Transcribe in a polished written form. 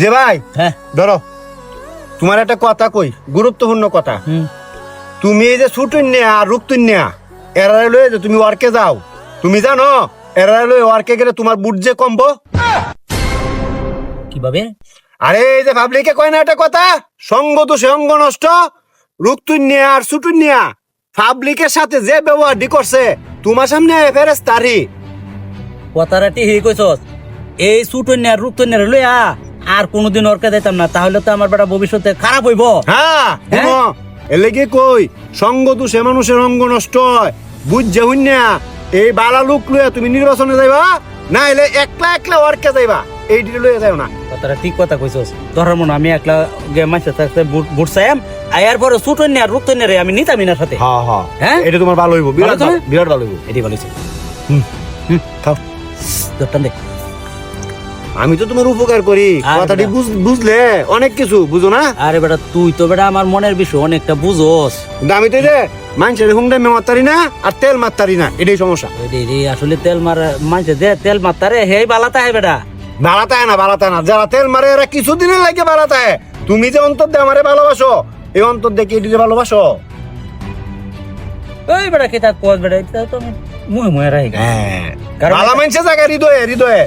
যে ভাই হ্যাঁ ধরো তোমার একটা কথা কই, গুরুত্বপূর্ণ কথা। তুমি এই যে ছুটুন্যা আর রুকতুন্যা এরা লয়ে যে তুমি ওয়ার্কে যাও, তুমি জানো এরা লয়ে ওয়ার্কে গেলে তোমার বুট যে কমবো। কিভাবে? আরে এই যে পাবলিকে কয় না একটা কথা, সঙ্গ তো সে অঙ্গ নষ্ট। রুকতুন্যা আর ছুটুন্যা পাবলিকের সাথে যে ব্যবহারটি করছে তোমার সামনে ফেরেস্তারি। কথাটা ঠিক কইছস। এই সুটন্যা রূপতন্যা লইয়া আর কোনোদিন ওরকে দিতাম না, তাহলে তো আমার বেটা ভবিষ্যতে খারাপ হইব। হ্যাঁ শুনো, এলেগে কই সঙ্গ তো সে মানুষের অঙ্গ নষ্ট হয়, বুঝছে হুন্যা। এই বালা লোক লইয়া তুমি নির্বাচনে যাইবা না, এলে একলা একলা ওয়ার্কে যাইবা, এই ডিটে লইয়া যাও না। কথাটা ঠিক কথা কইছস। ধরার মনে আমি একলা মাসে থাকতে বুট চাইম, আয়ার পরে সুটন্যা রূপতন্যা রে আমি নিতাম না সাথে। হ্যাঁ হ্যাঁ হ্যাঁ? এটা তোমার ভালো হইব, বিরাট ভালো তো না? বিরাট ভালো হইব। এটাই বলেছি। খাও। দোকান দে। আমি তো তোমার উপকার করি, আর কথাটি বেটা। বুঝলে অনেক কিছু বুঝো না। আরে বেটা তুই তো বেটা আমার মনের বিষয় অনেকটা বুঝোস। কিন্তু আমি তো এই যে মানুষের হুন্ডা মারতারি না আর তেল মারতারি না, এটাই সমস্যা। রে আসলে তেল মার মানছে দে তেল মারতারে হেই বালাতা হে বেটা। বাড়াতায় না, যারা তেল মারে এরা কিছুদিনের লাগে বাড়াতায়। তুমি যে অন্তর দিয়ে আমারে ভালোবাসো, এই অন্তর দিয়ে কি এটিকে ভালোবাসো? ওই বেটা কে তার কোচ বেটা, এটা তো আমি মুহে মুহে রাখি। হ্যাঁ, কারণ ভালো মানুষের জায়গায় হৃদয়ে হৃদয়ে।